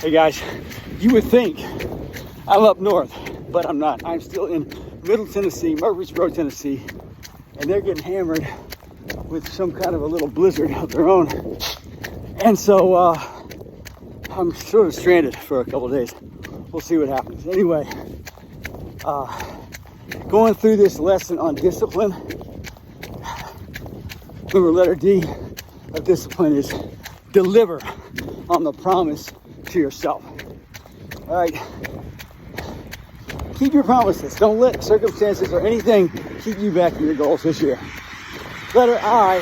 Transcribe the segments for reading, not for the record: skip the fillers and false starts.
Hey guys, you would think I'm up north, but I'm not. I'm still in Middle Tennessee, Murfreesboro, Tennessee, and they're getting hammered with some kind of a little blizzard of their own. And so I'm sort of stranded for a couple of days. We'll see what happens. Anyway, going through this lesson on discipline. Remember, letter D of discipline is deliver on the promise to yourself. All right. Keep your promises. Don't let circumstances or anything keep you back from your goals this year. Letter I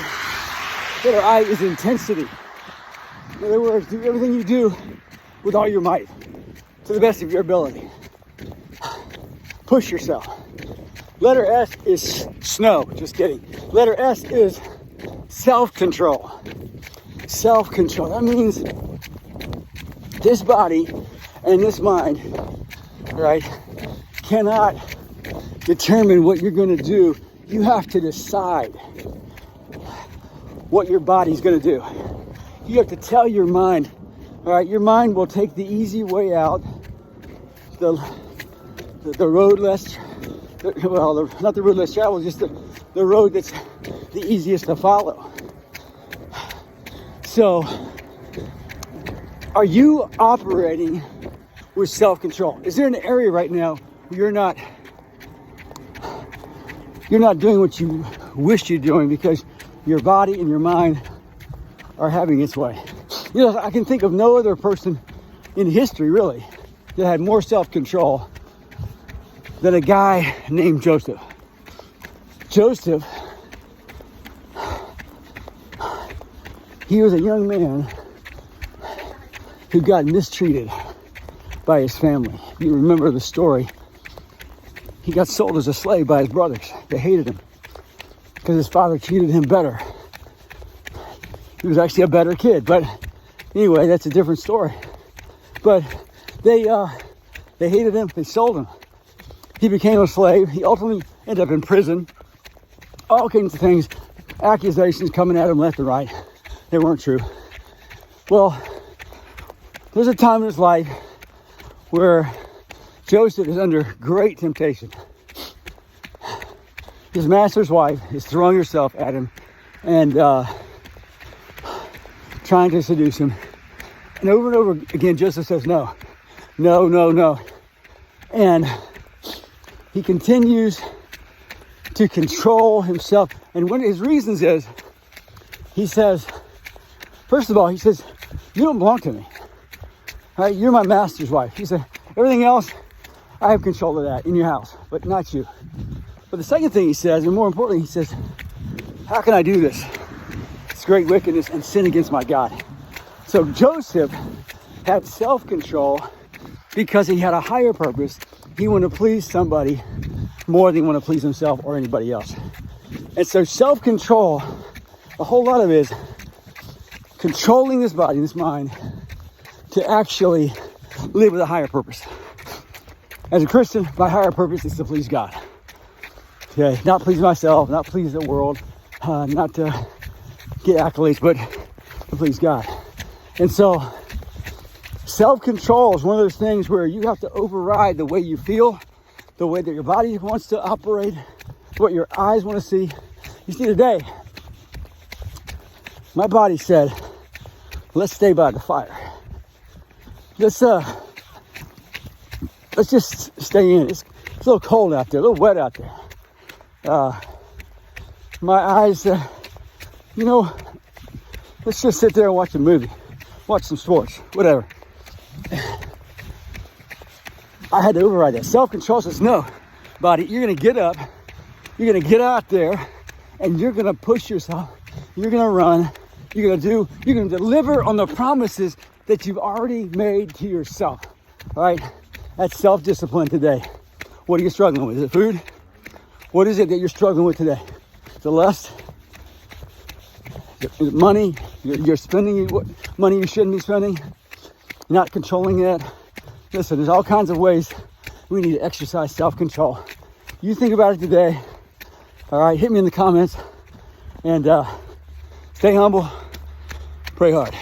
is intensity. In other words, do everything you do with all your might, to the best of your ability. Push yourself. Letter S is snow. Just kidding. Letter S is self-control. Self-control. That means this body and this mind, right, cannot determine what you're going to do. You have to decide what your body's going to do. You have to tell your mind, all right, your mind will take the easy way out, the road less, well, not the road less traveled, just the road that's the easiest to follow. So, are you operating with self-control? Is there an area right now where you're not doing what you wish you're doing because your body and your mind are having its way? You know, I can think of no other person in history, really, that had more self-control than a guy named Joseph. Joseph, he was a young man who got mistreated by his family. You remember the story. He got sold as a slave by his brothers. They hated him because his father treated him better. He was actually a better kid, but anyway, that's a different story. But they hated him. They sold him. He became a slave. He ultimately ended up in prison. All kinds of things, accusations coming at him left and right. They weren't true. Well, there's a time in his life where Joseph is under great temptation. His master's wife is throwing herself at him and trying to seduce him. And over again, Joseph says, no. And he continues to control himself. And one of his reasons is, he says, first of all, he says, you don't belong to me. All right, you're my master's wife. He said, everything else, I have control of that in your house, but not you. But the second thing he says, and more importantly, he says, how can I do this? It's great wickedness and sin against my God. So Joseph had self-control because he had a higher purpose. He wanted to please somebody more than he wanted to please himself or anybody else. And so self-control, a whole lot of it is controlling this body, this mind, to actually live with a higher purpose. As a Christian, my higher purpose is to please God. Okay, not please myself, not please the world, not to get accolades, but to please God. And so, self-control is one of those things where you have to override the way you feel, the way that your body wants to operate, what your eyes want to see. You see, today, my body said, let's stay by the fire. Let's just stay in. It's a little cold out there, a little wet out there. My eyes, let's just sit there and watch a movie, watch some sports, whatever. I had to override that. Self-control says, no, body, you're going to get up, you're going to get out there, and you're going to push yourself, you're going to run, you're going to deliver on the promises that you've already made to yourself. All right? That's self-discipline today. What are you struggling with? Is it food? What is it that you're struggling with today? The lust? Is it money? You're spending money you shouldn't be spending? You're not controlling it? Listen, there's all kinds of ways we need to exercise self-control. You think about it today. All right, hit me in the comments. And stay humble. Pray hard.